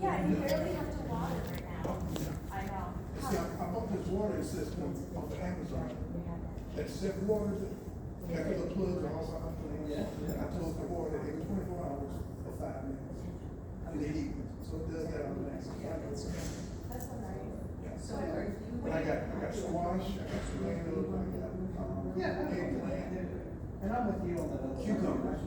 Yeah, and you barely have to water right now. Yeah. I know. See, I bought this watering system off of Amazon. That set water, got the little plugs all around the place. Yeah. And I told the water every 24 hours for 5 minutes. In the evening, so it does that automatically. That's so nice. Yeah. So are you? But I got squash, I got tomatoes, I got, eggplant. And I'm with you on that. Cucumbers.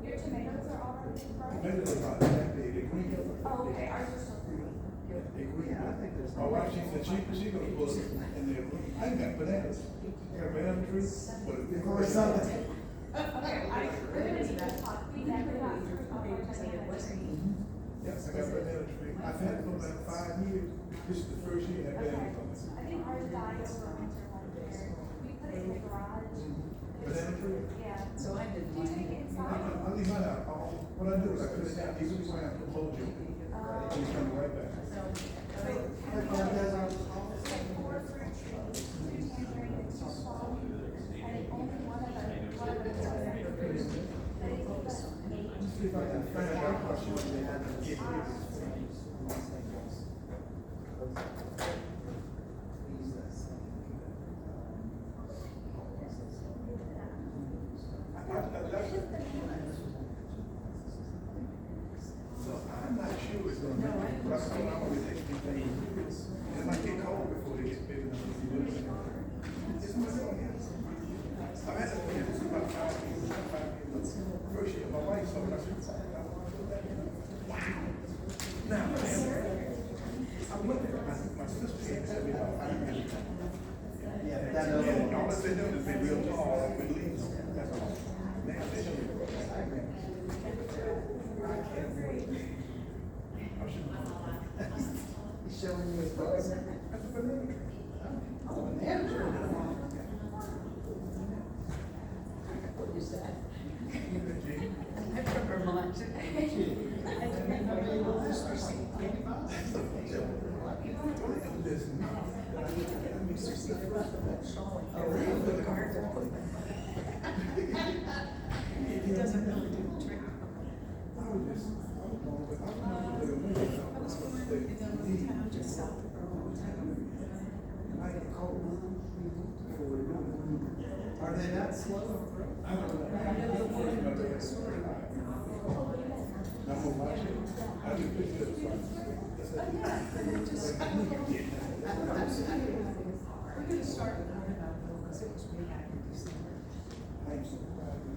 Your tomatoes are already grown? Tomatoes are about that big, they're green. Oh, okay, ours are so green. They're green. Yeah, I think there's. My wife, she said, she gonna put it in there. I ain't got bananas. I got banana trees, but it's Or something. Okay, we're gonna need to talk, we never got through all our tomatoes. yes, I got banana tree. I've had it for about 5 years. This is the first year that Okay, bananas on it. I think ours died over winter one year. We put it in the garage. Banana tree? Yeah. So I did Do you take it inside? I leave mine out. What I do is I cut it down, these are the I put hold you. And it's coming right back. Like 4 fruit trees, 2 tangerine and 2 plum, and then only one of them is fruit. But it took us 8. See if I can find out how she was able to get rid of this. So I'm not sure it's gonna make it, but I'm going to take these things. It might get cold before they get big enough to do it. It's my son, yes. I had to put this about 5 years, First year, my wife told me, I said, I want to do that. Now, I went there, my sister came and said, about 5 minutes. Yeah, that And doesn't. all that they do is they real tall with leaves. That's all. Now they don't even grow. I can't wait. I should. He's showing you his books. That's a banana tree. Oh, banana tree. What is that? Gee. I'm from Vermont. This It doesn't really do the trick. I was just, I was going with, I was going with the I was born in a little town just south of Vermont. I get cold. Are they that slow? I don't know. I know the one who did the story. I'm gonna watch it. I do pretty good. We're gonna start with one about because it was way back in December. I'm so proud of you.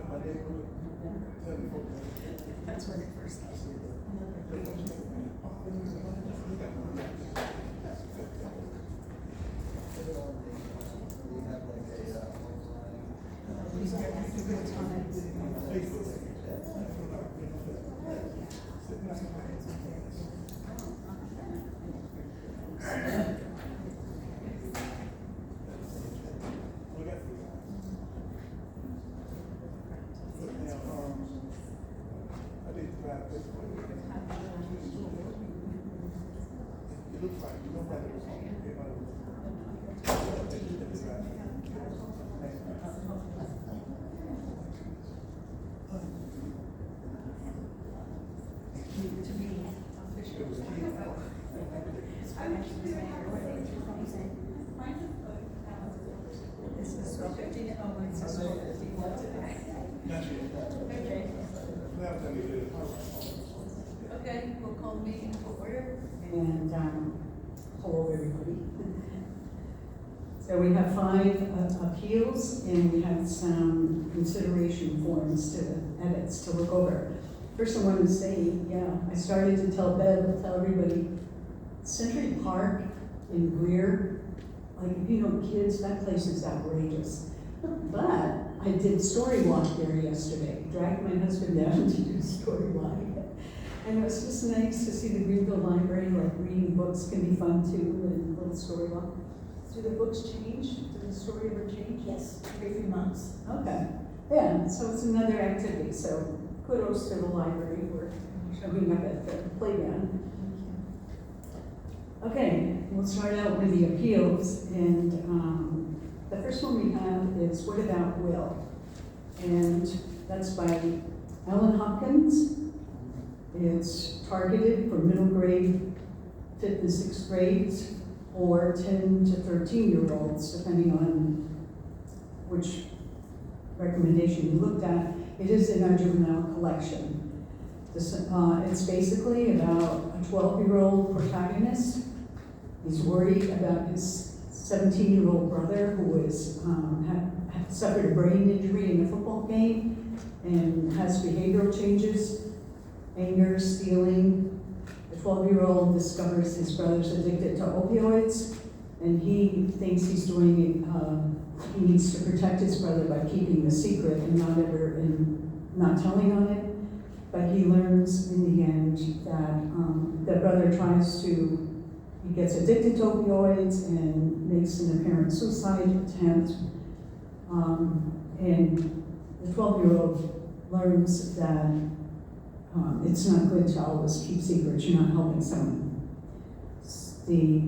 My neighborhood, tell me what. That's when it first started. You have like a, These are after the time. I did drive this way. It looks like you don't have it. To be official. This is 12:15. Oh, it says 12:51 today. Not yet. Okay. Now tell me this. Okay, we'll call the meeting to order. And, hello, everybody. So we have 5 appeals, and we have some consideration forms edits to look over. First, I want to say, I started to tell everybody, Century Park in Greer, like, if you know kids, that place is outrageous. But I did story walk there yesterday, dragged my husband down to do story walk. And it was just nice to see the Greenville Library, like reading books can be fun too, and a little story walk. Do the books change? Did the story ever change? Yes, every few months. Okay, yeah, so it's another activity, so kudos to the library for showing up at the playground. Okay, we'll start out with the appeals, and The first one we have is What About Will? And that's by Ellen Hopkins. It's targeted for middle grade, 5th and 6th grades, or 10 to 13-year-olds, depending on which recommendation you looked at. It is in our juvenile collection. It's basically about a 12-year-old protagonist. He's worried about his 17-year-old brother who is, had suffered a brain injury in a football game and has behavioral changes, anger, stealing. The 12-year-old discovers his brother's addicted to opioids, and he thinks he's doing it, he needs to protect his brother by keeping the secret and not telling on it. But he learns in the end that the brother he gets addicted to opioids and makes an apparent suicide attempt. And the 12-year-old learns that it's not good to always keep secrets, you're not helping someone. The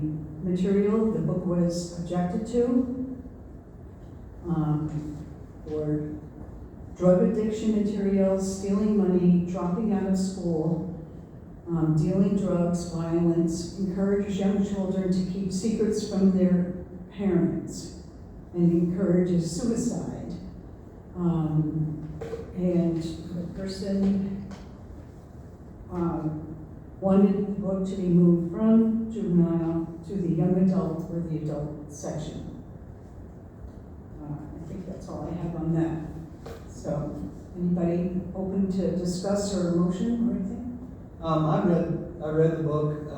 material, the book was objected to for drug addiction materials, stealing money, dropping out of school, dealing drugs, violence, encourages young children to keep secrets from their parents, and encourages suicide. And the person wanted the book to be moved from juvenile to the young adult or the adult section. I think that's all I have on that. So, anybody open to discuss or motion or anything? I read the book.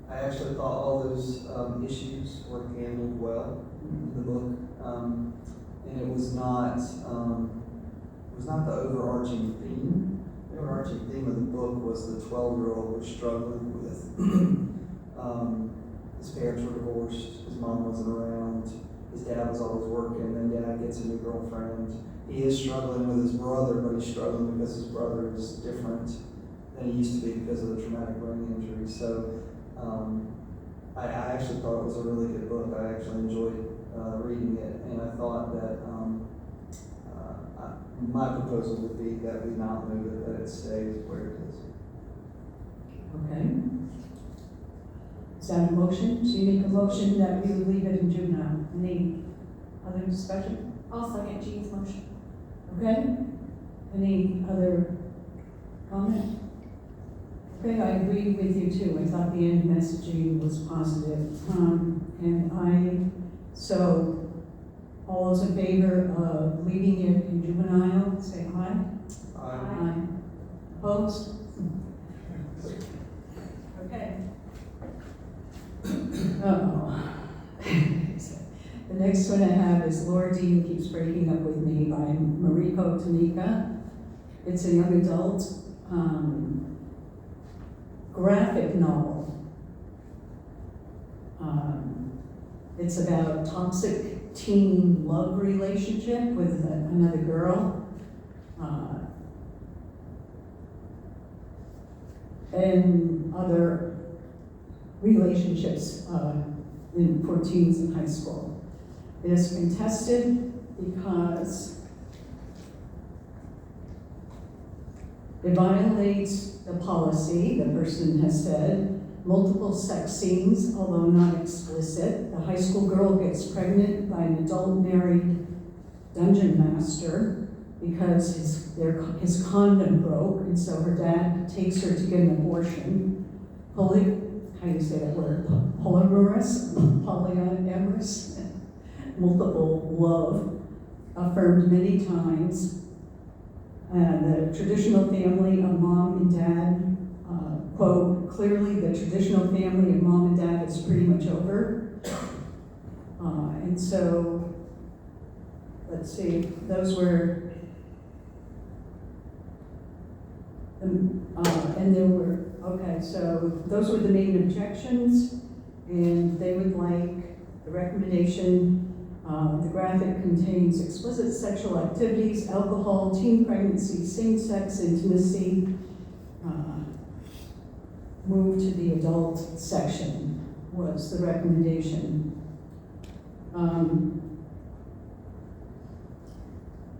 I actually thought all those issues were handled well in the book, and it was not the overarching theme. The overarching theme of the book was the 12-year-old was struggling with his parents were divorced, his mom wasn't around, his dad was always working, and dad gets a new girlfriend. He is struggling with his brother, but he's struggling because his brother is different than he used to be because of the traumatic brain injury. So I actually thought it was a really good book. I actually enjoyed reading it, and I thought that my proposal would be that we not move it, that it stays where it is. Okay. Is that a motion? So you make a motion that we would leave it in juvenile. Any other discussion? I'll second Jean's motion. Okay. Any other comment? Okay, I agree with you too. I thought the end messaging was positive. So all those in favor of leaving it in juvenile, say aye. Aye. Opposed? Okay. The next one I have is Laura Dean Keeps Breaking Up With Me by Mariko Tamika. It's a young adult graphic novel. It's about toxic teen love relationship with another girl. And other relationships for teens in high school. It is contested because it violates the policy, the person has said, multiple sex scenes, although not explicit. The high school girl gets pregnant by an adult married dungeon master because his condom broke, and so her dad takes her to get an abortion. How do you say that word? Polyamorous, multiple love, affirmed many times. The traditional family of mom and dad, quote, clearly the traditional family of mom and dad is pretty much over. And so, let's see, those were, and there were, okay, so those were the main objections, and they would like the recommendation. The graphic contains explicit sexual activities, alcohol, teen pregnancy, same-sex intimacy. Move to the adult section was the recommendation.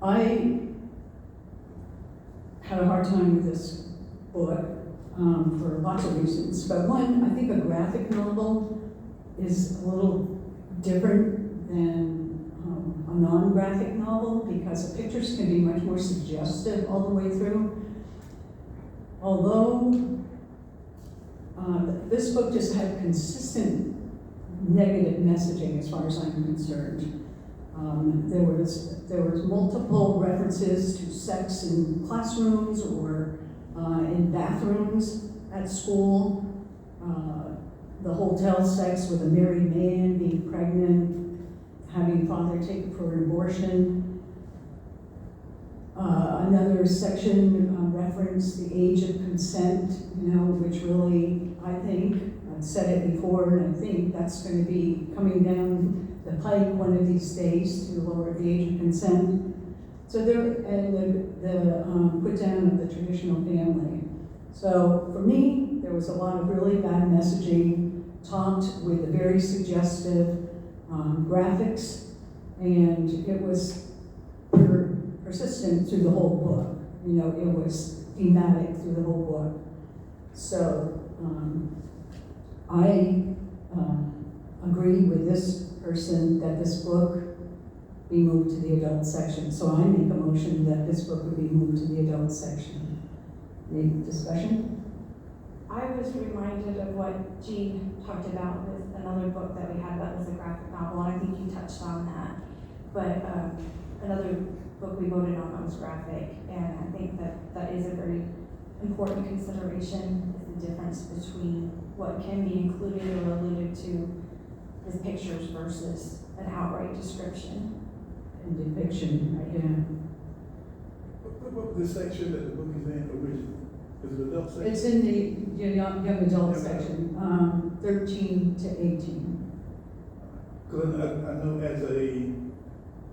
I had a hard time with this book for lots of reasons, but one, I think a graphic novel is a little different than a non-graphic novel because the pictures can be much more suggestive all the way through. Although this book just had consistent negative messaging as far as I'm concerned. There was multiple references to sex in classrooms or in bathrooms at school. The hotel sex with a married man being pregnant, having father take it for an abortion. Another section referenced the age of consent, which really, I think, I've said it before, and I think that's going to be coming down the pike one of these days to lower the age of consent. So and the put down of the traditional family. So for me, there was a lot of really bad messaging, topped with the very suggestive graphics, and it was persistent through the whole book. It was thematic through the whole book. So I agree with this person that this book be moved to the adult section. So I make a motion that this book would be moved to the adult section. Any discussion? I was reminded of what Jean talked about with another book that we had that was a graphic novel, and I think you touched on that. But another book we voted on was graphic, and I think that is a very important consideration, is the difference between what can be included or alluded to as pictures versus an outright description. And depiction, yeah. What was the section that the book is in originally? Is it adult section? It's in the young adult section, 13 to 18. Because I know as a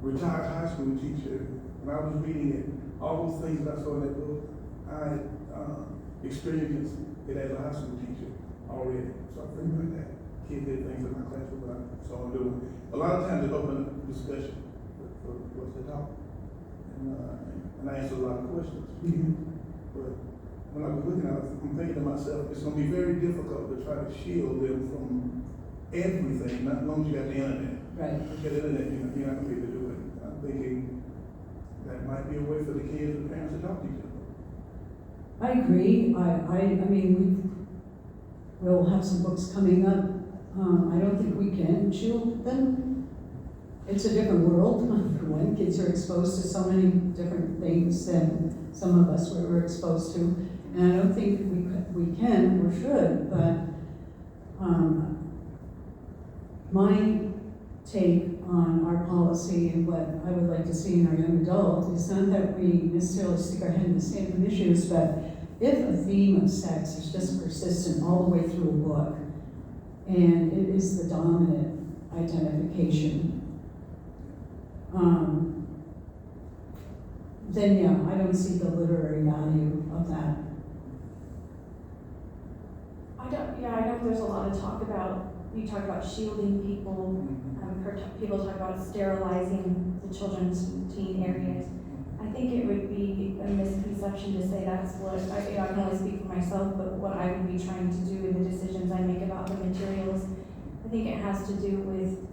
retired high school teacher, when I was reading it, all those things that I saw in that book, I experienced it as a high school teacher already. So I think like that. Kids did things in my classroom that I saw them doing. A lot of times it opened up discussion for what's the talk. And I answered a lot of questions. But when I was looking at it, I'm thinking to myself, it's going to be very difficult to try to shield them from everything, not as long as you got the internet. Right. You got the internet, you're not going to be able to do it. I'm thinking that might be a way for the kids and parents to talk to each other. I agree. I mean, we'll have some books coming up. I don't think we can shield them. It's a different world. For one, kids are exposed to so many different things than some of us were exposed to. And I don't think we can or should, but my take on our policy and what I would like to see in our young adult is not that we necessarily stick our head in the sand from issues, but if a theme of sex is just persistent all the way through a book, and it is the dominant identification, then yeah, I don't see the literary value of that. I know there's a lot of talk about, you talk about shielding people, heard people talk about sterilizing the children's teen areas. I think it would be a misconception to say that's what, I can only speak for myself, but what I would be trying to do in the decisions I make about the materials. I think it has to do with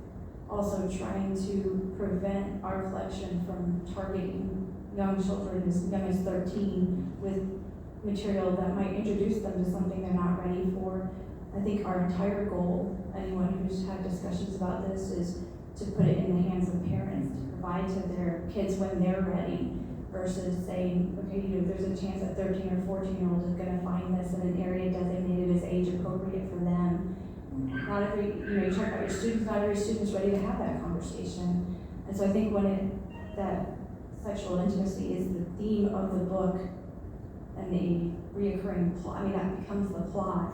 also trying to prevent our collection from targeting young children as young as 13 with material that might introduce them to something they're not ready for. I think our entire goal, anyone who's had discussions about this, is to put it in the hands of parents, to provide to their kids when they're ready, versus saying, okay, there's a chance that 13 or 14-year-old is going to find this in an area designated as age appropriate for them. Not every, you talk about your students, not every student's ready to have that conversation. And so I think when that sexual intimacy is the theme of the book and the reoccurring plot, that becomes the plot,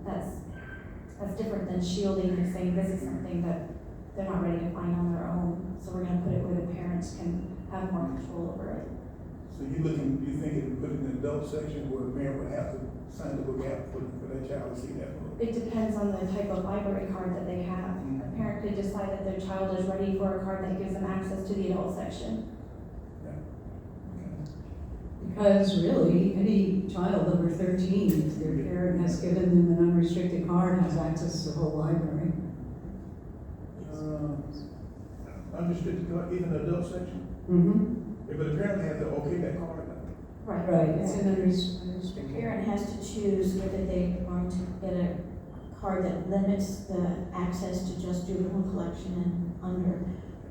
that's different than shielding and saying this is something that they're not ready to find on their own. So we're going to put it where the parents can have more control over it. So you think if you put it in the adult section where a parent would have to sign the book out for that child to see that book? It depends on the type of library card that they have. A parent could decide that their child is ready for a card that gives them access to the adult section. Because really, any child over 13, if their parent has given them an unrestricted card, has access to the whole library. Unrestricted card, even the adult section? Mm-hmm. If the parent has to okay that card, Right, it's an The unrestricted. parent has to choose whether they're going to get a card that limits the access to just juvenile collection and under,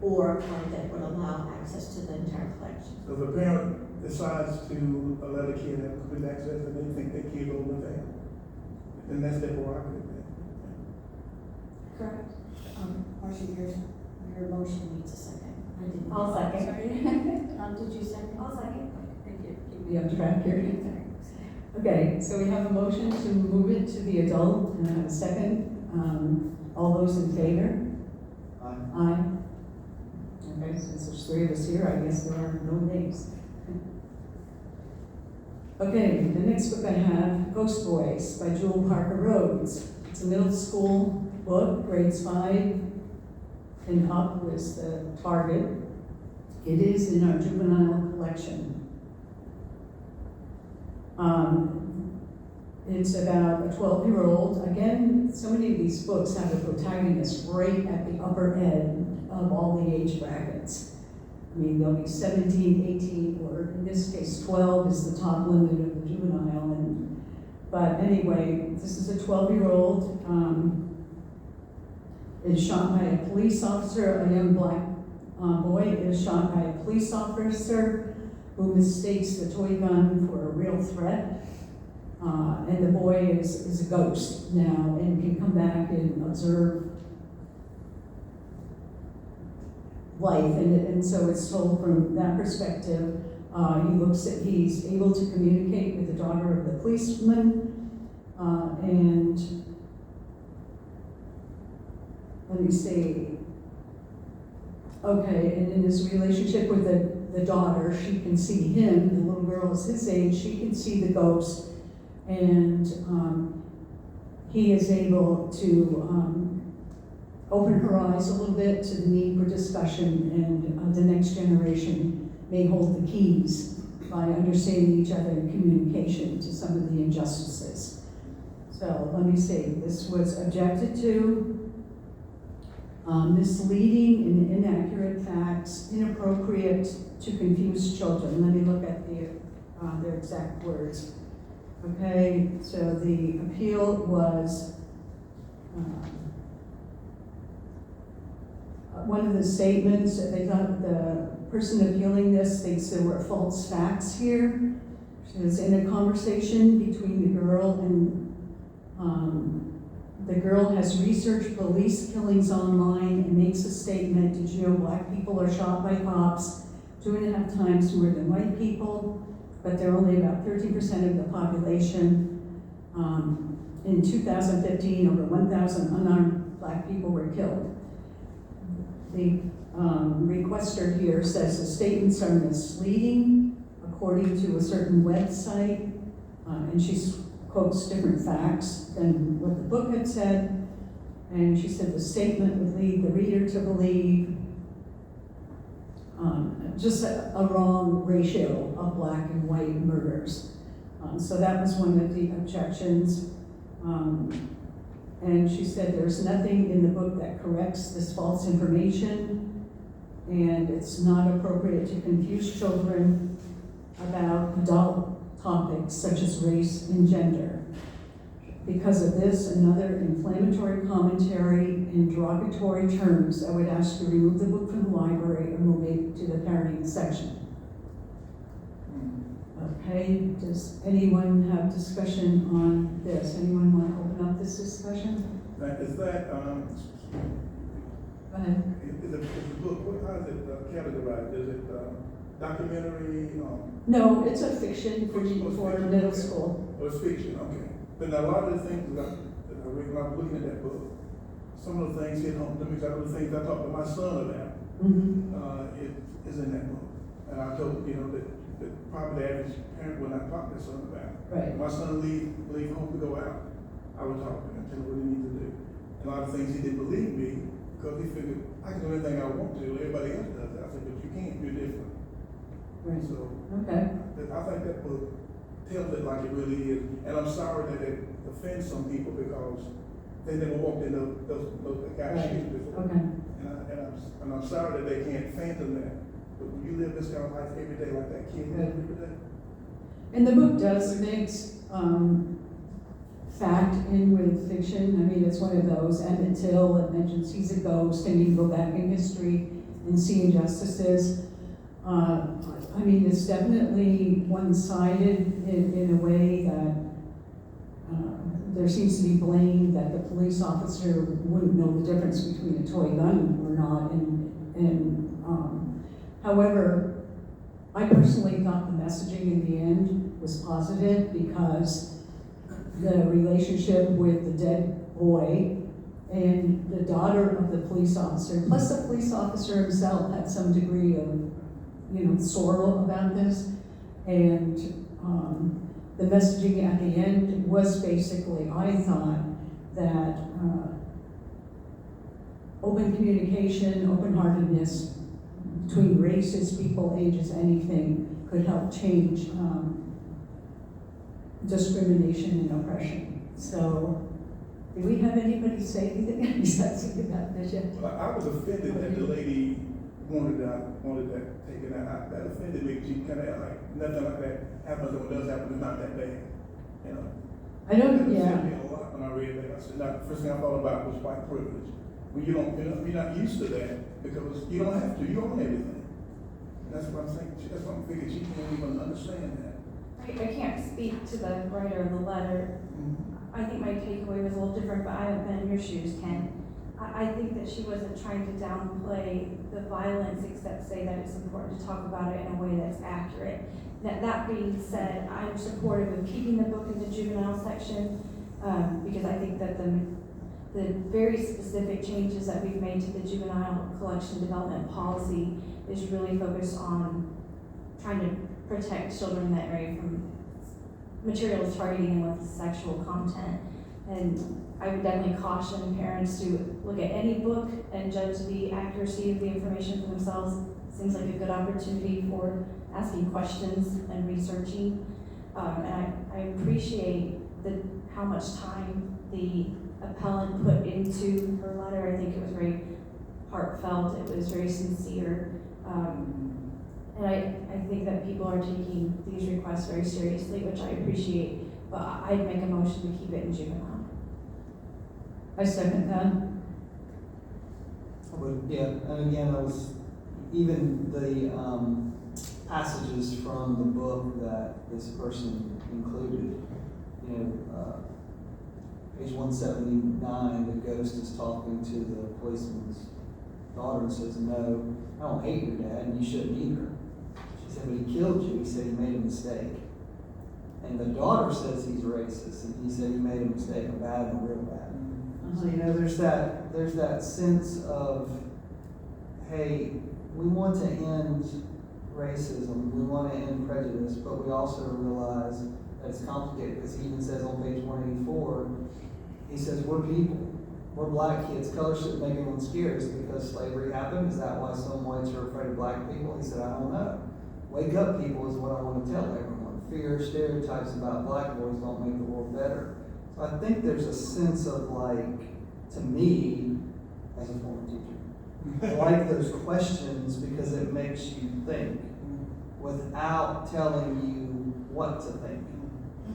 or a card that would allow access to the entire collection. so if a parent decides to let a kid have complete access and they think that kid over there, then that's their prerogative. Correct. Marcia, your motion needs a second. I didn't. I'll second. Did you second? I'll second. Thank you. Keep me on track here. Okay, so we have a motion to move it to the adult, and I have a second. All those in favor? Aye. Okay, since there's three of us here, I guess there are no nays. Okay, the next book I have, Ghost Boys by Jewel Parker Rhodes. It's a middle school book, grades 5 and up was the target. It is in our juvenile collection. It's about a 12-year-old. Again, so many of these books have a protagonist right at the upper end of all the age brackets. I mean, there'll be 17, 18, or in this case, 12 is the top limit of the juvenile. But anyway, this is a 12-year-old. Is shot by a police officer. A young black boy is shot by a police officer who mistakes the toy gun for a real threat. And the boy is a ghost now and can come back and observe life. And so it's told from that perspective. He's able to communicate with the daughter of the policeman. And let me see. Okay, and in his relationship with the daughter, she can see him. The little girl is his age. She can see the ghost. And he is able to open her eyes a little bit to the need for discussion, and the next generation may hold the keys by understanding each other in communication to some of the injustices. So let me see, this was objected to. Misleading and inaccurate facts, inappropriate to confuse children. Let me look at their exact words. Okay, so the appeal was, one of the statements, they thought the person appealing this thinks there were false facts here. It was in a conversation between the girl and the girl has researched police killings online and makes a statement. Did you know black people are shot by cops 2.5 times more than white people? But they're only about 13% of the population. In 2015, over 1,000 unarmed black people were killed. The requester here says the statements are misleading according to a certain website, and she quotes different facts than what the book had said. And she said the statement would lead the reader to believe just a wrong ratio of black and white murders. So that was one of the objections. And she said there's nothing in the book that corrects this false information, and it's not appropriate to confuse children about adult topics such as race and gender. Because of this and other inflammatory commentary in derogatory terms, I would ask to remove the book from the library or move it to the parenting section. Okay, does anyone have discussion on this? Anyone want to open up this discussion? Is that, Go ahead. is the book, how is it categorized? Is it documentary? No, it's a fiction for middle school. Or it's fiction, okay. But a lot of the things that I read when I'm looking at that book, some of the things hit home to me, some of the things I talked to my son about, it is in that book. And I told, that probably the average parent would not talk to their son about. Right. My son leave home to go out, I would talk to him and tell him what he needs to do. And a lot of things he didn't believe me because he figured I can do anything I want to, everybody else does it. I said, but you can't, you're different. Right. So, Okay. I think that book tells it like it really is, and I'm sorry that it offends some people because they never walked in those guy's Right. shoes before. Okay. And I'm sorry that they can't fathom that, but when you live this kind of life every day like that kid lives every day. And the book does mix fact in with fiction. I mean, it's one of those. Emmett Till, it mentions he's a ghost, and you can go back in history and see injustices. I mean, it's definitely one-sided in a way that there seems to be blame that the police officer wouldn't know the difference between a toy gun or not. However, I personally thought the messaging in the end was positive because the relationship with the dead boy and the daughter of the police officer, plus the police officer himself, had some degree of, sorrow about this. And the messaging at the end was basically, I thought, that open communication, open-heartedness between races, people, ages, anything could help change discrimination and oppression. So, do we have anybody say anything about this yet? Well, I was offended that the lady wanted that taken out. That offended me. She kind of like nothing like that happens, or does happen, it's not that bad. I don't, That yeah. offended me a lot when I read that. I said, the first thing I thought about was white privilege. When you're not used to that because you don't have to. You own everything. And that's what I'm saying. That's what I'm thinking. She can't even understand that. I can't speak to the writer of the letter. I think my takeaway was a little different, but I haven't been in your shoes, Ken. I think that she wasn't trying to downplay the violence, except say that it's important to talk about it in a way that's accurate. That being said, I'm supportive of keeping the book in the juvenile section because I think that the very specific changes that we've made to the juvenile collection development policy is really focused on trying to protect children in that area from materials targeting them with sexual content. And I would definitely caution parents to look at any book and judge the accuracy of the information for themselves. Seems like a good opportunity for asking questions and researching. And I appreciate how much time the appellant put into her letter. I think it was very heartfelt, it was very sincere. And I think that people are taking these requests very seriously, which I appreciate, but I'd make a motion to keep it in juvenile. I second that. And again, even the passages from the book that this person included, page 179, the ghost is talking to the policeman's daughter and says, "No, I don't hate your dad, and you shouldn't either." She said, "But he killed you." He said he made a mistake. And the daughter says he's racist, and he said he made a mistake, a bad one, real bad. So there's that sense of, hey, we want to end racism, we want to end prejudice, but we also realize that it's complicated, because he even says on page 184, he says, we're people, we're black kids, color shouldn't make anyone scared. Is it because slavery happened? Is that why some whites are afraid of black people? He said, I don't know. Wake up, people, is what I want to tell everyone. Fear, stereotypes about black boys don't make the world better. So I think there's a sense of to me, as a former teacher, I like those questions because it makes you think without telling you what to think.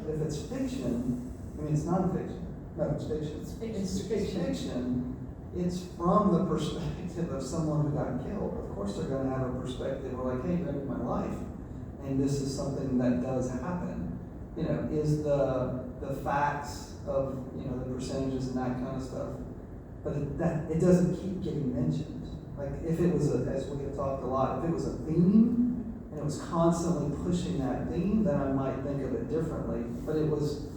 But if it's fiction, it's non-fiction. No, it's fiction. It's fiction. It's from the perspective of someone who got killed. Of course they're going to have a perspective where hey, you ended my life. And this is something that does happen. Is the facts of, the percentages and that kind of stuff. But it doesn't keep getting mentioned. Like if it was as we have talked a lot, if it was a theme and it was constantly pushing that theme, then I might think of it differently. But it was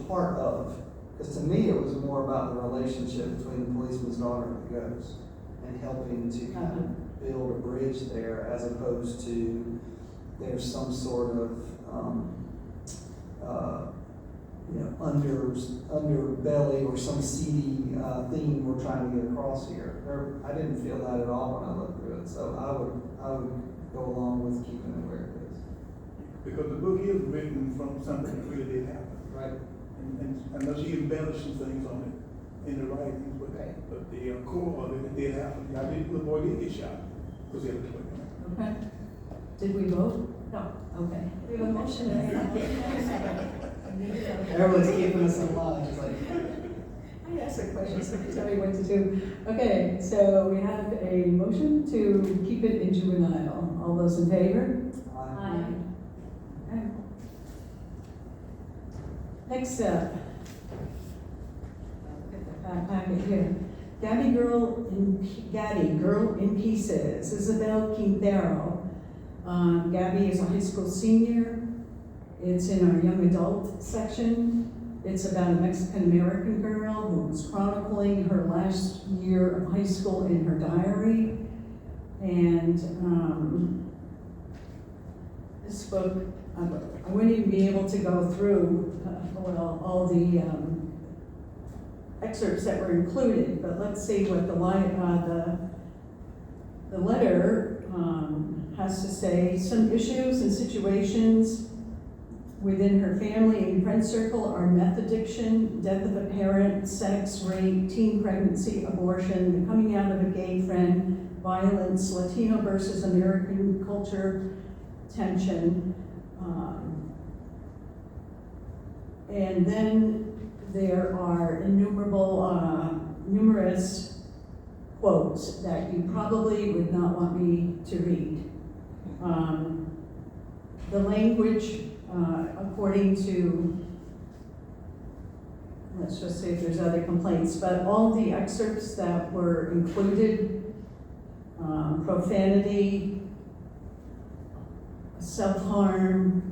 part of, because to me it was more about the relationship between the policeman's daughter and the ghost and helping to kind of build a bridge there, as opposed to there's some sort of underbelly or some seedy theme we're trying to get across here. I didn't feel that at all when I looked through it, so I would go along with keeping it where is written from something that really did happen. Right. And I know she embellished some things on it in the writings, but, Right. but the core of it did happen. I did, the boy did get shot, because he had a twin. Okay. Did we vote? No, Okay. we have a motion and a second. Everyone's keeping us in line, it's like. I asked a question, so tell me what to do. Okay, so we have a motion to keep it in juvenile. All those in favor? Aye. Okay. Next up. Get the packet here. Gabby Girl in Pieces, Isabel Quintero. Gabby is a high school senior. It's in our young adult section. It's about a Mexican-American girl who was chronicling her last year of high school in her diary. And this book, I wouldn't even be able to go through, all the excerpts that were included, but let's see what the letter has to say. Some issues and situations within her family and friend circle are meth addiction, death of a parent, sex, rape, teen pregnancy, abortion, the coming out of a gay friend, violence, Latino versus American culture, tension. And then there are numerous quotes that you probably would not want me to read. The language, according to, let's just see if there's other complaints, but all the excerpts that were included, profanity, self-harm,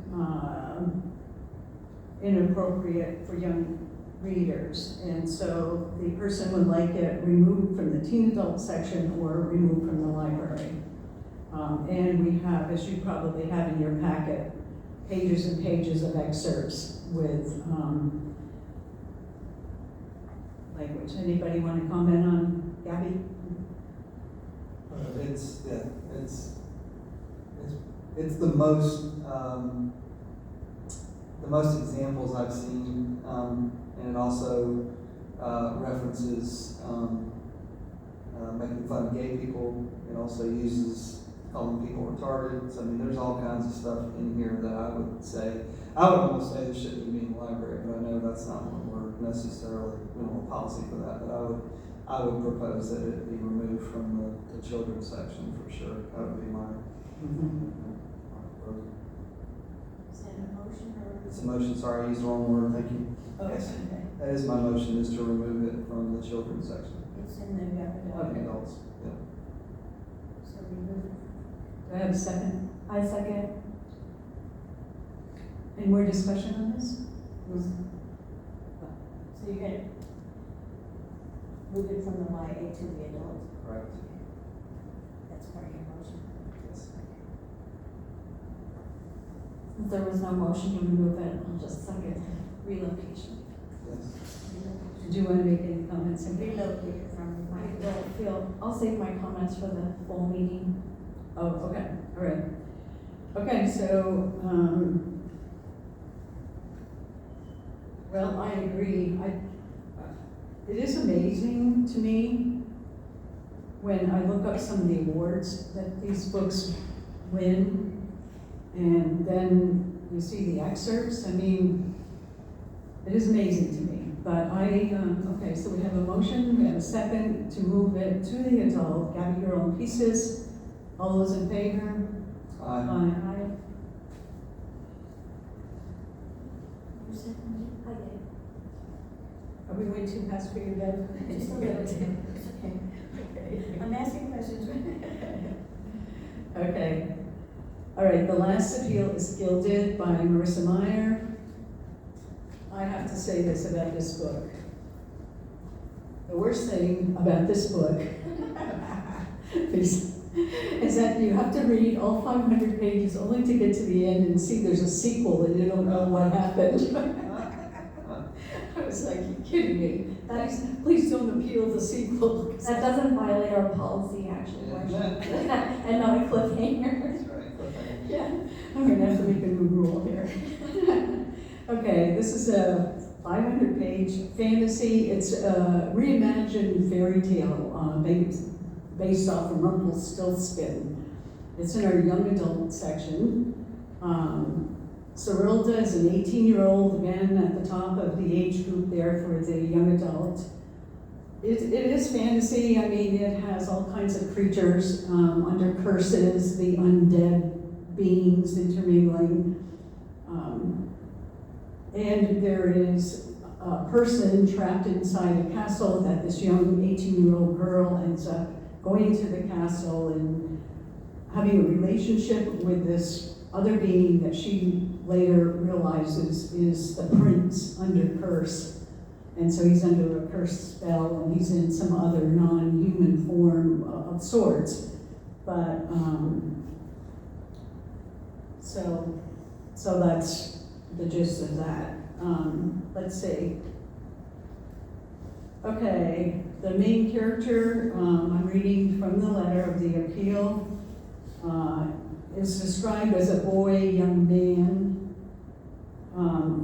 inappropriate for young readers. And so the person would like it removed from the teen adult section or removed from the library. And we have, as you probably have in your packet, pages and pages of excerpts with language. Anybody want to comment on Gabby? It's the most examples I've seen, and it also references making fun of gay people. It also uses calling people retarded. So I mean, there's all kinds of stuff in here that I would almost say this shouldn't be in the library, but I know that's not what we're necessarily, we don't have a policy for that, but I would propose that it be removed from the children's section for sure. That would be my proposal. Is that a motion or? It's a motion, sorry, I used the wrong word, thank you. Okay. That is my motion, is to remove it from the children's section. It's in the government. Okay. Adults, yeah. So remove it. Do I have a second? I second. Any more discussion on this? So you're gonna move it from the YA to the adults? Correct. That's part of your motion. Yes. If there was no motion to remove it, I'll just second relocation. Yes. Did you want to make any comments? Relocate it from, I don't feel, I'll save my comments for the full meeting. Oh, okay, all right. Okay, so, well, I agree. It is amazing to me when I look up some of the awards that these books win, and then you see the excerpts. I mean, it is amazing to me. But okay, so we have a motion, we have a second to move it to the adult, Gabby Girl in Pieces. All those in favor? Aye. Aye. You seconded it? I did. Are we way too fast for you, Deb? Just a little bit. It's okay. I'm asking questions. Okay. All right, the last appeal is Gilded by Marissa Meyer. I have to say this about this book. The worst thing about this book is that you have to read all 500 pages only to get to the end and see there's a sequel and you don't know what happened. I was like, you're kidding me. Please don't appeal the sequel. That doesn't violate our policy, actually, Yeah. Marcia. And not a cliffhanger. That's right. Yeah, I'm gonna have to make a new rule here. Okay, this is a 500-page fantasy. It's a reimagined fairy tale based off of Rumpelstiltskin. It's in our young adult section. Serilda is an 18-year-old, again, at the top of the age group there for the young adult. It is fantasy. I mean, it has all kinds of creatures under curses, the undead beings intermingling. And there is a person trapped inside a castle that this young 18-year-old girl ends up going to the castle and having a relationship with this other being that she later realizes is the prince under curse. And so he's under a cursed spell and he's in some other non-human form of sorts. But, so that's the gist of that. Let's see. Okay, the main character, I'm reading from the letter of the appeal, is described as a boy, young man,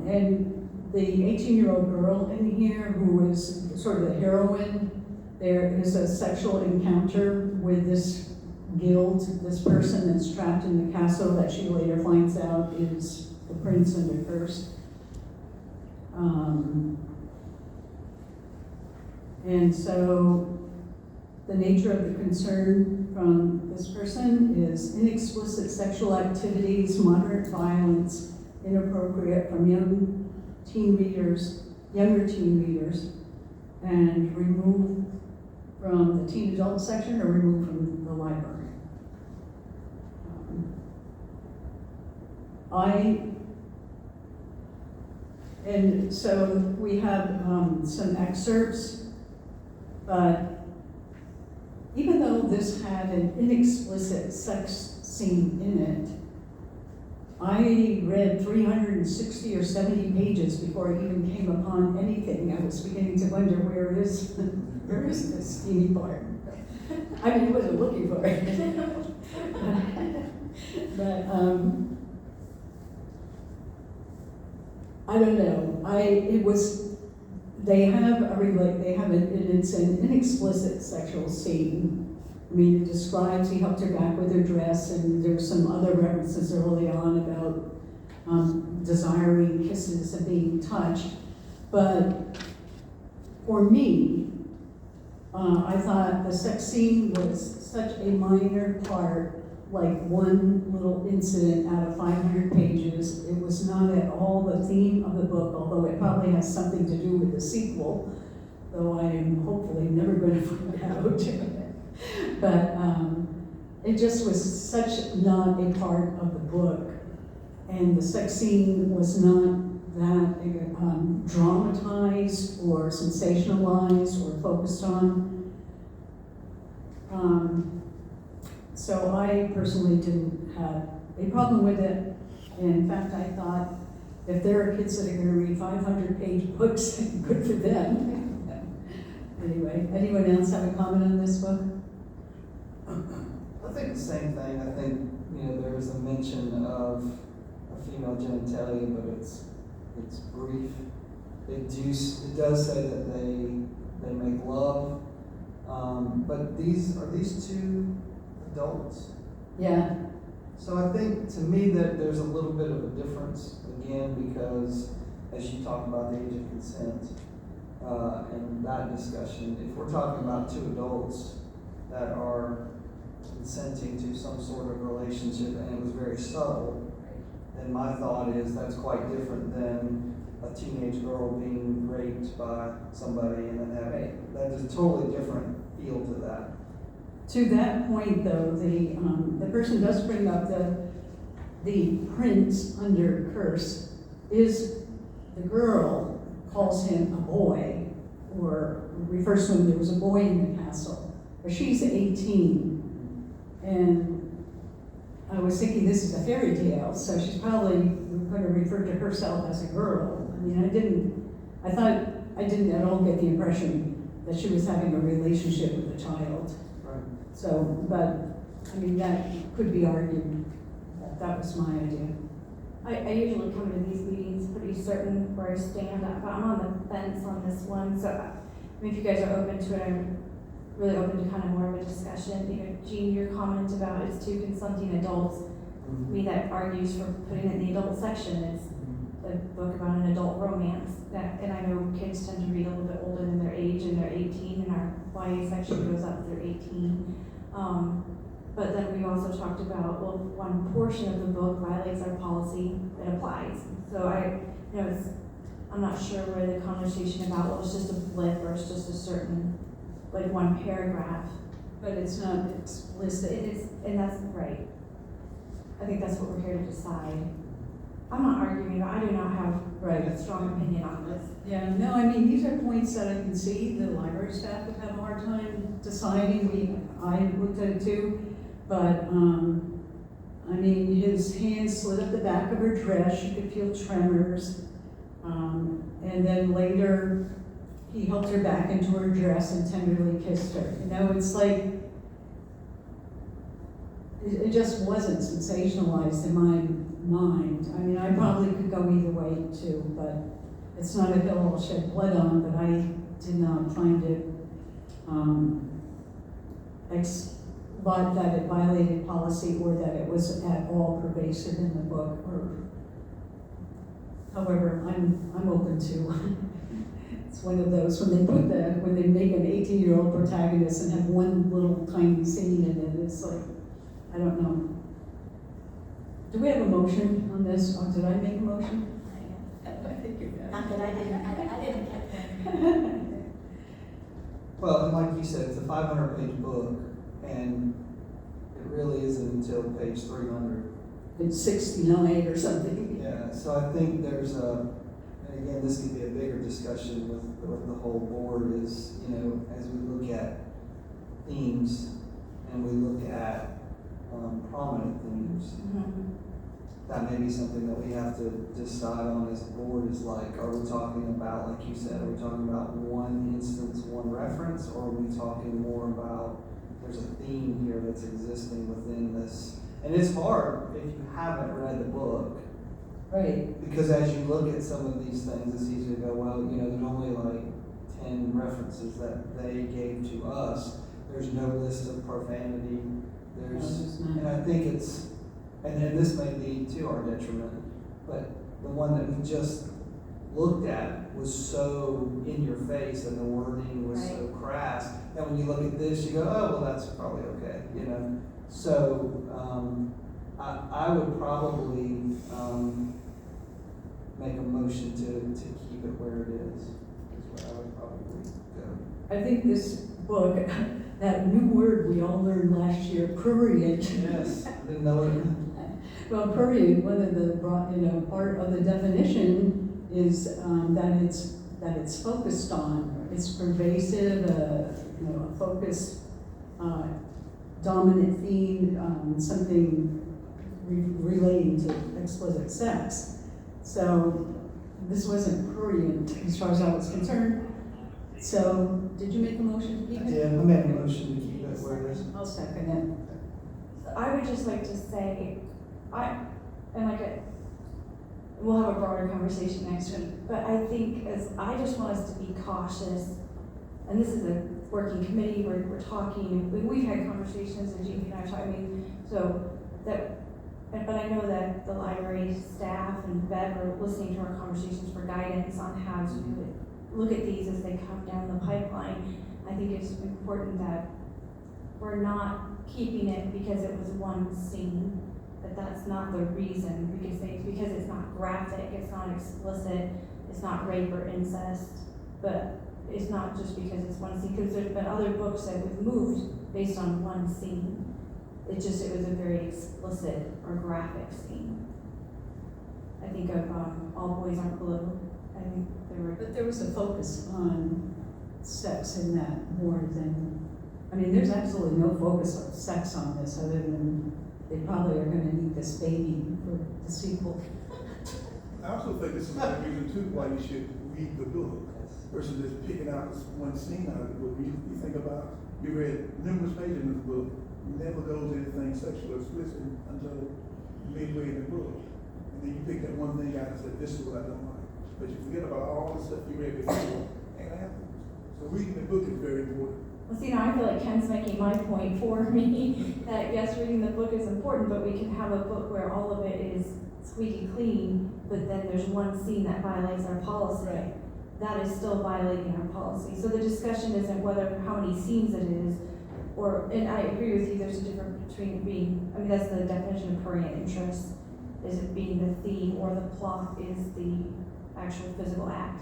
and the 18-year-old girl in here who is sort of the heroine, there is a sexual encounter with this guild, this person that's trapped in the castle that she later finds out is the prince under curse. And so the nature of the concern from this person is inexplicit sexual activities, moderate violence, inappropriate from younger teen readers, and removed from the teen adult section or removed from the library. And so we have some excerpts, but even though this had an inexplicit sex scene in it, I read 360 or 70 pages before I even came upon anything. I was beginning to wonder, where is this steamy part? I mean, I wasn't looking for it. But I don't know. It's an inexplicit sexual scene. I mean, it describes, he helped her back with her dress, and there's some other references early on about desiring kisses and being touched. But for me, I thought the sex scene was such a minor part, like one little incident out of 500 pages. It was not at all the theme of the book, although it probably has something to do with the sequel, though I am hopefully never going to find out. But it just was such not a part of the book. And the sex scene was not that dramatized or sensationalized or focused on. So I personally didn't have a problem with it. And in fact, I thought, if there are kids that are going to read 500-page books, good for them. Anyway, anyone else have a comment on this book? I think the same thing. I think, there's a mention of a female genitalia, but it's brief. It does say that they make love, but are these two adults? Yeah. So I think, to me, that there's a little bit of a difference, again, because as you talk about the age of consent and that discussion, if we're talking about two adults that are consenting to some sort of relationship and it was very subtle, then my thought is that's quite different than a teenage girl being raped by somebody and then having, that is a totally different feel to that. To that point, though, the person does bring up the prince under curse is the girl calls him a boy, or refers to him, there was a boy in the castle, but she's 18, and I was thinking this is a fairy tale, so she's probably going to refer to herself as a girl. I mean, I didn't at all get the impression that she was having a relationship with a child. Right. So, but, I mean, that could be argued. that was my idea. I usually come to these meetings pretty certain where I stand, but I'm on the fence on this one, so, I mean, if you guys are open to it, I'm really open to kind of more of a discussion. You know, Jean, your comment about it's two consenting adults, me that argues for putting it in the adult section is a book about an adult romance, that, and I know kids tend to read a little bit older than their age, and they're 18, and our YA section goes up to their 18. But then we also talked about, well, if one portion of the book violates our policy, it applies. So I'm not sure where the conversation about, well, it's just a blip, or it's just a certain, like one paragraph. But it's not explicit. It is, and that's right. I think that's what we're here to decide. I'm not arguing, but I do not have a strong opinion on this. Yeah, no, I mean, these are points that I can see the library staff would have a hard time deciding. I looked at it too, but, I mean, his hand slid up the back of her dress, you could feel tremors. And then later, he helped her back into her dress and tenderly kissed her. You know, it's like, it just wasn't sensationalized in my mind. I mean, I probably could go either way too, but it's not a hill I'll shed blood on, but I did not find it, but that it violated policy or that it was at all pervasive in the book, or however, I'm open to. It's one of those, when they make an 18-year-old protagonist and have one little tiny scene in it, it's like, I don't know. Do we have a motion on this, or did I make a motion? I think you did. Not that I didn't get that. Well, and like you said, it's a 500-page book, and it really isn't until page 300. It's 69 or something. Yeah, so I think there's and again, this could be a bigger discussion with the whole board is, you know, as we look at themes and we look at prominent themes, that may be something that we have to decide on as a board is like, are we talking about, like you said, are we talking about one instance, one reference, or are we talking more about there's a theme here that's existing within this? And it's hard if you haven't read the book. Right. Because as you look at some of these things, it's easy to go, well, you know, there's only like 10 references that they gave to us. There's no list of profanity. And I think it's, and then this may be to our detriment, but the one that we just looked at was so in your face and the wording was so crass that when you look at this, you go, oh, well, that's probably okay, you know? So, I would probably, make a motion to keep it where it is where I would probably go. I think this book, that new word we all learned last year, prurient. Yes, I didn't know it. Well, prurient, one of the, part of the definition is that it's focused on. It's pervasive, a focused, dominant theme, something relating to explicit sex. So this wasn't prurient as far as I was concerned. So did you make a motion to keep it? Yeah, I made a motion to keep it where it is. I'll second it. I would just like to say, we'll have a broader conversation next week, but I think I just want us to be cautious, and this is a working committee, we're talking, we've had conversations, and Jean and I talked, but I know that the library staff and Bev are listening to our conversations for guidance on how to look at these as they come down the pipeline. I think it's important that we're not keeping it because it was one scene, that that's not the reason. We can say it's because it's not graphic, it's not explicit, it's not rape or incest, but it's not just because it's one scene, because there's been other books that we've moved based on one scene. It was a very explicit or graphic scene. I think of All Boys Aren't Blue. I think But there was a focus on sex in that more than, there's absolutely no focus on sex on this other than they probably are gonna need this baby for the sequel. I also think this is one reason too why you should read the book versus just picking out this one scene out of the book. You think about, you read numerous pages in this book, never goes anything sexual or explicit until midway in the book. And then you pick that one thing out and say, this is what I don't like. But you forget about all the stuff you read before, ain't gonna happen. So reading the book is very important. Well, see, now I feel like Ken's making my point for me, that yes, reading the book is important, but we can have a book where all of it is squeaky clean, but then there's one scene that violates our policy. Right. That is still violating our policy. So the discussion isn't whether, how many scenes it is, or, and I agree with you, there's a difference between being, I mean, that's the definition of prurient interest. Is it being the theme, or the plot is the actual physical act?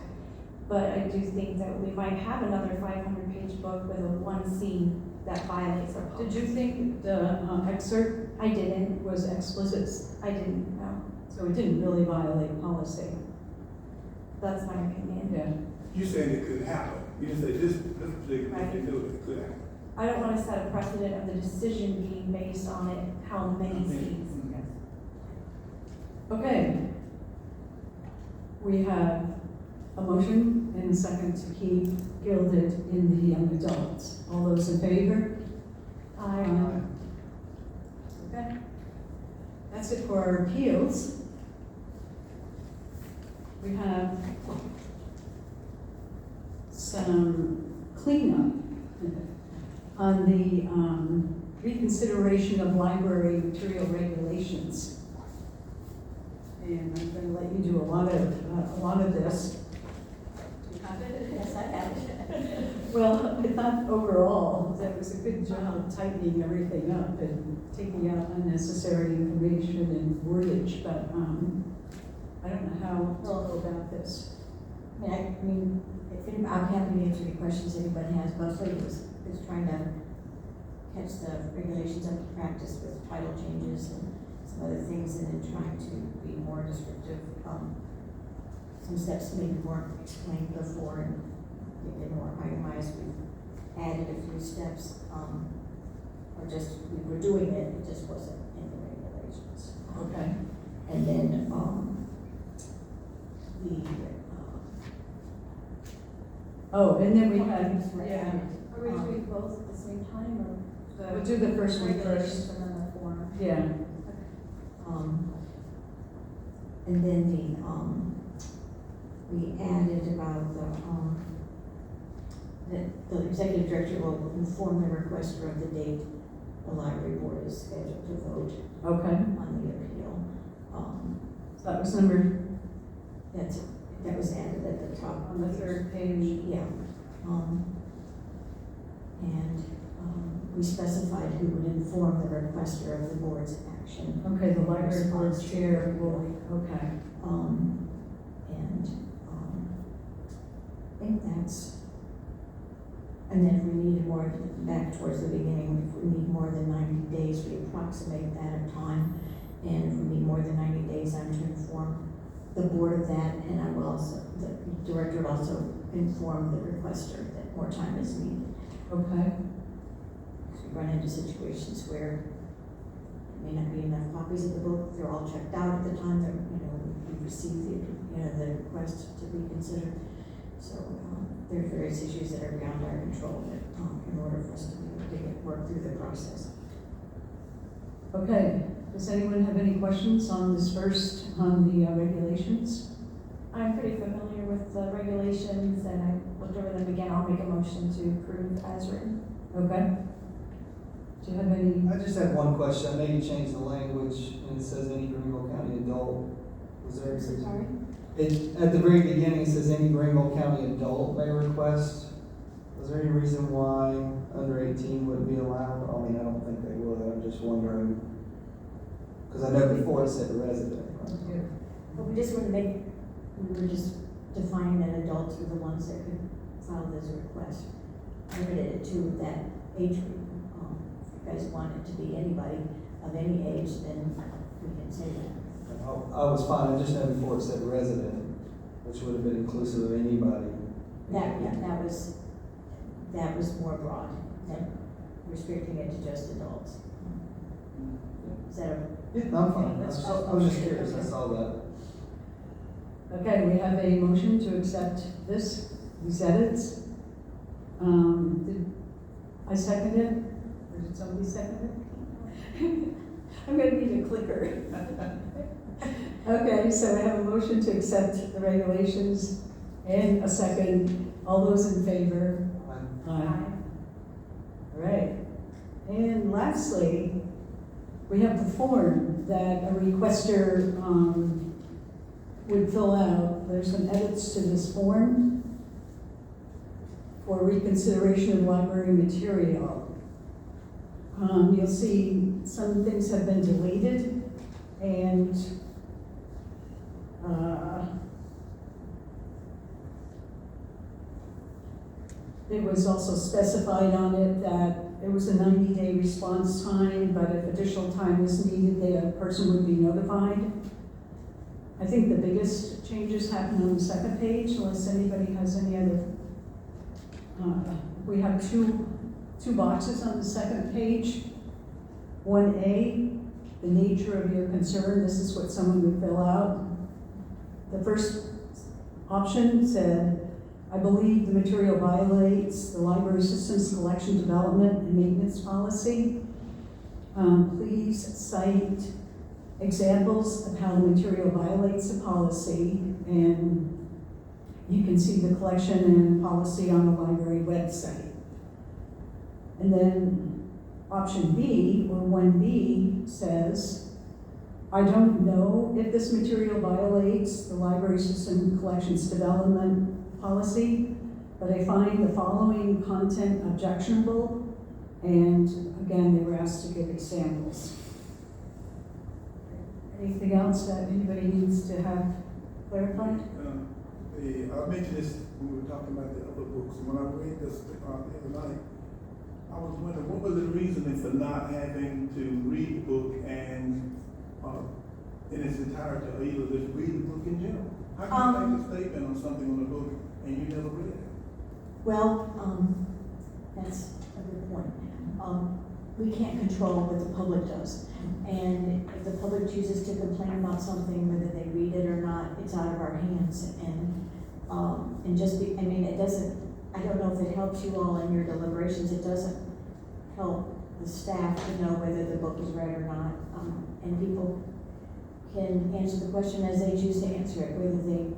But I do think that we might have another 500-page book with a one scene that violates our policy. Did you think the excerpt I didn't, was explicit? I didn't, no. So it didn't really violate policy? That's my opinion. Yeah. You saying it could happen. You didn't say this particular, Right. they do it could happen. I don't want to set a precedent of the decision being based on it, how many scenes. Okay. We have a motion and a second to keep Gilded in the young adults. All those in favor? Okay. That's it for our appeals. We have some cleanup on the reconsideration of library material regulations. And I'm going to let you do a lot of this. You have it? Yes, I have it. Well, I thought overall that was a good job tightening everything up and taking out unnecessary information and wordage, but I don't know how to go about this. I mean, if any, I'm happy to answer any questions anybody has. Mostly it was trying to catch the regulations up to practice with title changes and some other things, and then trying to be more descriptive. Some steps maybe weren't explained before and get more itemized. We've added a few steps, or just, we were doing it, it just wasn't in the regulations. Okay. And then, Oh, and then we had, yeah. Are we doing both at the same time, or? We'll do the first one Regulations first. and then the form. Yeah. And then we added about the executive director will inform the requester of the date the library board is scheduled to vote Okay. on the appeal. So that was number That was added at the top. on the third page. Yeah. We specified who would inform the requester of the board's action. Okay, the library board's chair will, okay. I think that's, and then if we need more, back towards the beginning, if we need more than 90 days, we approximate that of time. And if we need more than 90 days, I'm to inform the board of that, and I will also, the director would also inform the requester that more time is needed. Okay. We run into situations where there may not be enough copies of the book, they're all checked out at the time that, we receive the request to be considered. So, there are various issues that are beyond our control that, in order for us to be able to work through the process. Okay, does anyone have any questions on this first, on the regulations? I'm pretty familiar with the regulations, and I looked over them again. I'll make a motion to approve as written. Okay. Do you have any? I just have one question. I know you changed the language and it says any Greenville County adult. Was there a reason? Sorry? At the very beginning, it says any Greenville County adult may request. Was there any reason why under 18 wouldn't be allowed? I mean, I don't think they would. I'm just wondering. Because I know before it said resident. Yeah. But we just want to make, we were just defining that adults were the ones that could file this request. Limited it to that age group. If you guys want it to be anybody of any age, then we can say that. I was fine. I just know before it said resident, which would have been inclusive of anybody. That was more broad than restricting it to just adults. Is that a? Yeah, I'm fine. That's- I was just curious. I saw that. Okay, we have a motion to accept these edits. Did I second it? Or did somebody second it? I'm gonna need a clicker. Okay, so I have a motion to accept the regulations and a second. All those in favor? Aye. All right. And lastly, we have the form that a requester would fill out. There's some edits to this form for reconsideration of library material. You'll see some things have been deleted, and it was also specified on it that it was a 90-day response time, but if additional time is needed, the person would be notified. I think the biggest changes happen on the second page, unless anybody has any other. We have two boxes on the second page. 1A, the nature of your concern. This is what someone would fill out. The first option said, I believe the material violates the library system's collection development and maintenance policy. Please cite examples of how the material violates the policy, and you can see the collection and policy on the library website. And then option B, or 1B, says, I don't know if this material violates the library system collections development policy, but I find the following content objectionable, and again, they were asked to give examples. Anything else that anybody needs to have clarified? I mentioned this when we were talking about the other books. When I read this the other night, I was wondering what was the reasoning for not having to read the book and in its entirety, or either just read the book in general? How can you make a statement on something on the book and you never read it? Well, that's a good point. We can't control what the public does. And if the public chooses to complain about something, whether they read it or not, it's out of our hands. And just be, I mean, it doesn't, I don't know if it helps you all in your deliberations. It doesn't help the staff to know whether the book is read or not. And people can answer the question as they choose to answer it, whether they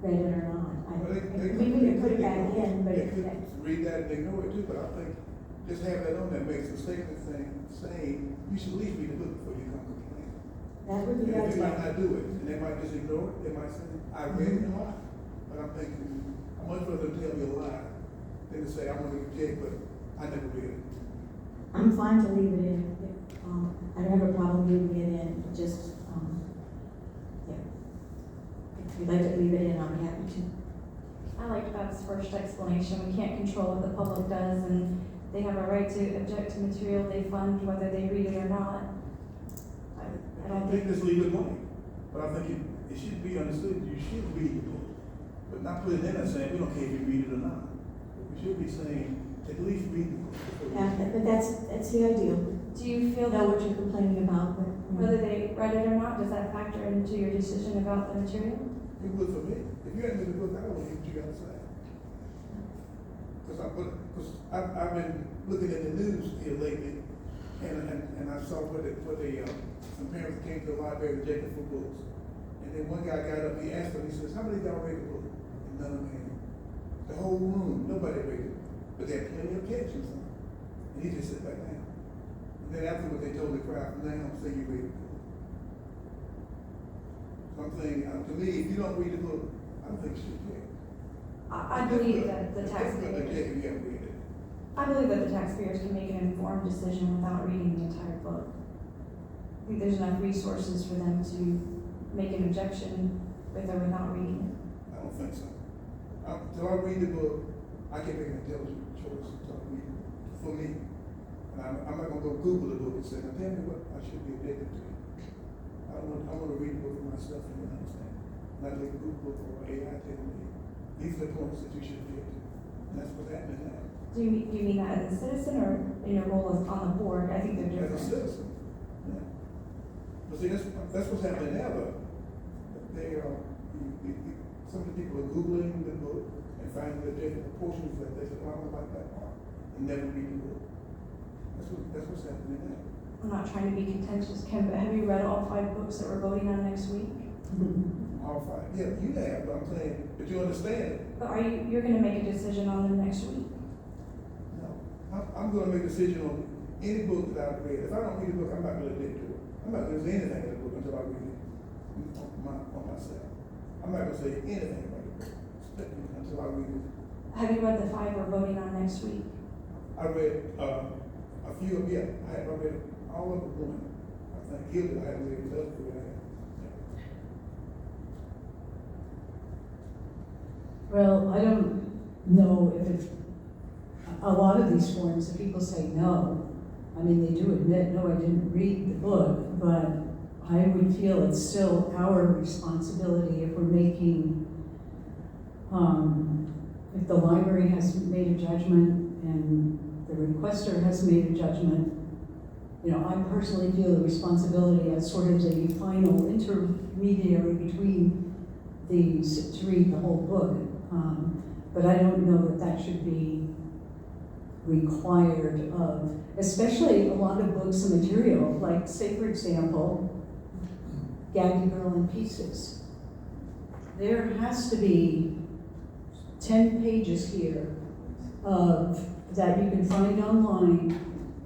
read it or not. We can put it back in, but if you read that and ignore it too, but I think just have that on there makes a statement saying you should at least read the book before you come complain. that would be And the they might idea. not do it, and they might just ignore it. They might say, I read it and lie. But I'm thinking, I'm much rather tell me a lie than to say I want to object, but I never read it. I'm fine to leave it in. I don't have a problem leaving it in, just, yeah. If you'd like to leave it in, I'll be happy to. I like Beth's first explanation. We can't control what the public does, and they have a right to object to material they fund, whether they read it or not. I don't think. Just leave it alone. But I think it should be understood, you should read the book, but not put it in there saying, we don't care if you read it or not. We should be saying, at least read the book. Yeah, but that's the ideal. Do you feel Know that what you're complaining about, but. whether they read it or not, does that factor into your decision about the material? It would for me. If you hadn't read the book, I don't know what you got to say. Because I've been looking at the news here lately, and I saw where some parents came to the library rejected for books. And then one guy got up, he asked them, he says, how many of y'all read the book? And none of them came. The whole room, nobody read it. But they had plenty of objections on it. And he just sat back down. And then afterwards they told the crowd, now say you read the book. So I'm saying, to me, if you don't read the book, I don't think you should care. I believe that the If taxpayers, you haven't read it. I believe that the taxpayers can make an informed decision without reading the entire book. I think there's enough resources for them to make an objection with or without reading it. I don't think so. Until I read the book, I can make an intelligent choice until I read it for me. And I'm not gonna go Google the book and say, now tell me what I should be addicted to. I want to read the book for myself and understand. Not let the Google book or AI tell me, these are the points that you should be able to. And that's what's happening now. Do you mean that as a citizen or in your role as on the board? I think they're As a different. citizen. Yeah. But see, that's what's happening now though. Some of the people are Googling the book and finding the different portions that they say, oh, I don't like that part, and never read the book. That's what's happening now. I'm not trying to be contentious, Ken, but have you read all 5 books that we're voting on next week? All five. Yeah, you have, but I'm saying, but you understand it. But you're gonna make a decision on them next week? No. I'm gonna make a decision on any book that I've read. If I don't read a book, I'm not gonna admit to it. I'm not gonna say anything in the book until I read it on myself. I'm not gonna say anything about the book until I read it. Have you read the 5 we're voting on next week? I read, a few of, yeah, I read all of the one. I think Gilbert, I haven't read the other two. Well, I don't know if it's, a lot of these forms, if people say no, I mean, they do admit, no, I didn't read the book, but I would feel it's still our responsibility if we're making, if the library has made a judgment and the requester has made a judgment, you know, I personally feel the responsibility as sort of the final intermediary between these to read the whole book. But I don't know that that should be required of, especially a lot of books and material, like say for example, Gabby Girl in Pieces. There has to be 10 pages here of that you can find online,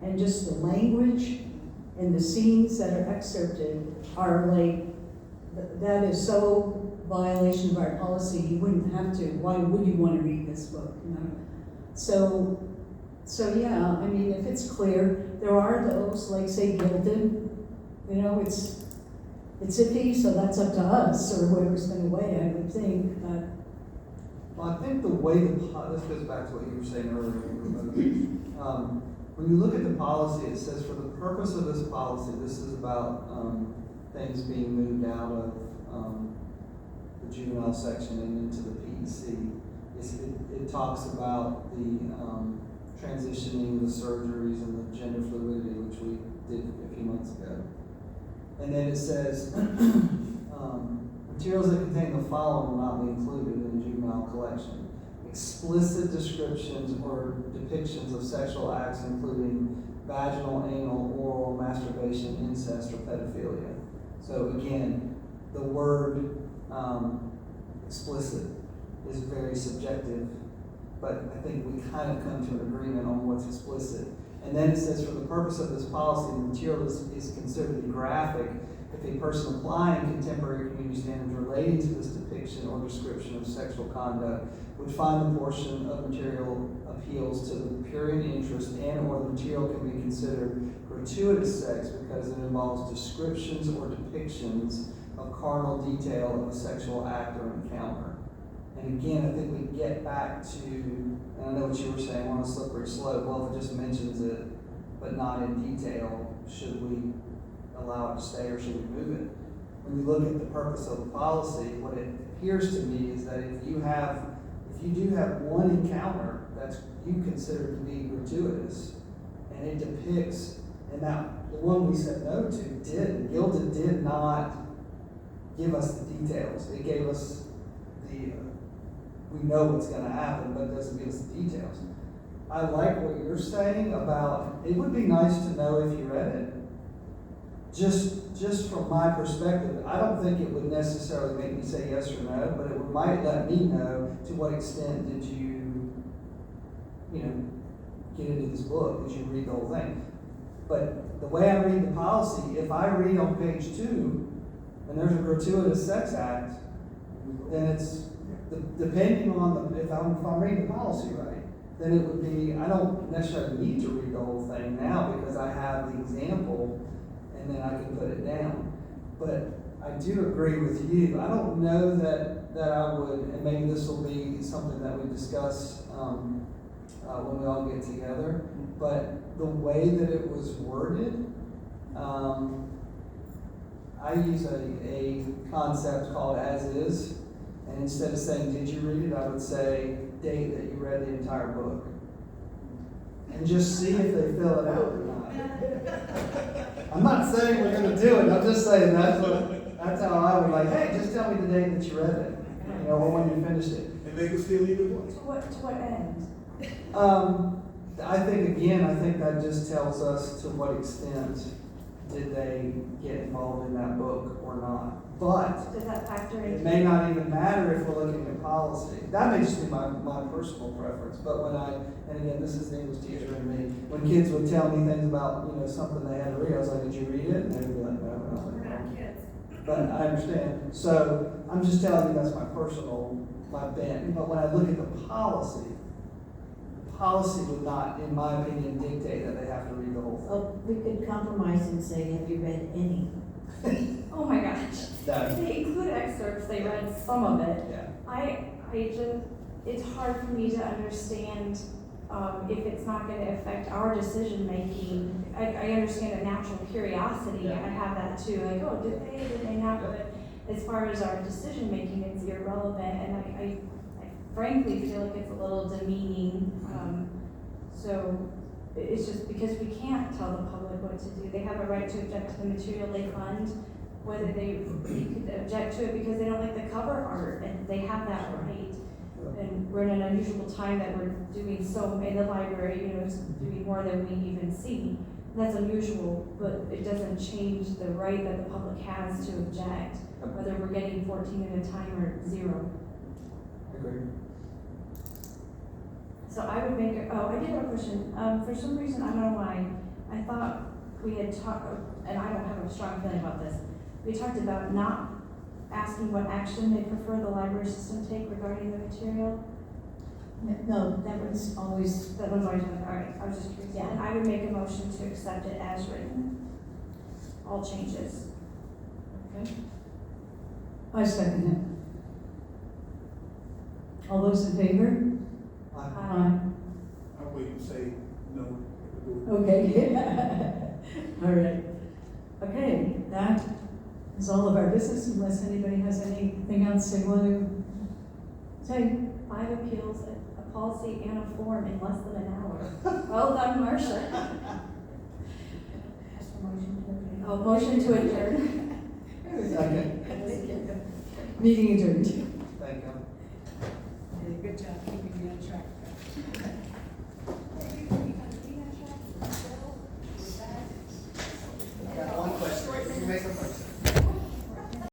and just the language and the scenes that are excerpted are like, that is so violation of our policy, you wouldn't have to, why would you want to read this book, you know? So yeah, I mean, if it's clear, there are those, like say Gilded, you know, it's iffy, so that's up to us, or whoever's gonna weigh, I would think, but. Well, I think the way this goes back to what you were saying earlier. When you look at the policy, it says for the purpose of this policy, this is about things being moved out of the juvenile section and into the PEC. It talks about the transitioning, the surgeries, and the gender fluidity, which we did a few months ago. And then it says, materials that contain the following will not be included in the juvenile collection. Explicit descriptions or depictions of sexual acts, including vaginal, anal, oral, masturbation, incest, or pedophilia. So again, the word explicit is very subjective, but I think we kind of come to an agreement on what's explicit. And then it says, for the purpose of this policy, the material is considered to be graphic if a person applying contemporary community standards relating to this depiction or description of sexual conduct would find the portion of material appeals to the prurient interest and or the material can be considered gratuitous sex because it involves descriptions or depictions of carnal detail of a sexual act or encounter. And again, I think we get back to, and I know what you were saying, on a slippery slope, well, if it just mentions it, but not in detail, should we allow it to stay or should we move it? When you look at the purpose of the policy, what it appears to me is that if you do have one encounter that's you consider to be gratuitous, and it depicts, and that the one we said no to Gilded did not give us the details. It gave us we know what's going to happen, but it doesn't give us the details. I like what you're saying about, it would be nice to know if you read it. Just from my perspective, I don't think it would necessarily make me say yes or no, but it might let me know to what extent did you get into this book, did you read the whole thing. But the way I read the policy, if I read on page 2, and there's a gratuitous sex act, then it's, depending on if I'm reading the policy right, then it would be, I don't necessarily need to read the whole thing now because I have the example and then I can put it down. But I do agree with you. I don't know that I would, and maybe this will be something that we discuss when we all get together, but the way that it was worded, I use a concept called as is. And instead of saying, did you read it, I would say, date that you read the entire book. And just see if they fill it out or not. I'm not saying we're going to do it, I'm just saying that's how I would like, hey, just tell me the date that you read it. Or when you finished it. And they can still leave it once. To what end? I think that just tells us to what extent did they get involved in that book or not? But Does that factor it into? may not even matter if we're looking at policy. That may just be my personal preference, but when and again, this is the English teacher in me, when kids would tell me things about, something they had to read, I was like, did you read it? And they would be like, no. And I was like, We're no. not kids. But I understand. So I'm just telling you that's my bent. But when I look at the policy would not, in my opinion, dictate that they have to read the whole Well, we could compromise and say, have you read any? Oh my gosh. That- They include excerpts, they read some of it. Yeah. I just, it's hard for me to understand, if it's not gonna affect our decision making. I understand a natural curiosity, Yeah. I have that too, like, oh, did they not? Yeah. But as far as our decision making, it's irrelevant, and I frankly feel like it's a little demeaning. So it's just because we can't tell the public what to do. They have a right to object to the material they fund, whether they could object to it because they don't like the cover art, and they have that right. And we're in an unusual time that we're doing so in the library, it's doing more than we even see. That's unusual, but it doesn't change the right that the public has to object, whether we're getting 14 at a time or 0. Agreed. So I would make, I did have a question. For some reason, I don't know why, I thought we had talked, and I don't have a strong feeling about this. We talked about not asking what action they prefer the library system take regarding the material. No, that was always, That was always, all right, I was just curious. Yeah. And I would make a motion to accept it as written. All changes. Okay. I second it. All those in favor? Aye. I'll wait and say no. Okay. All right. Okay, that is all of our business unless anybody has anything else they want to say. 5 appeals, a policy, and a form in less than an hour. Well done, Marcia. ask for motion to adjourn. Oh, motion to adjourn. Second. Meeting adjourned.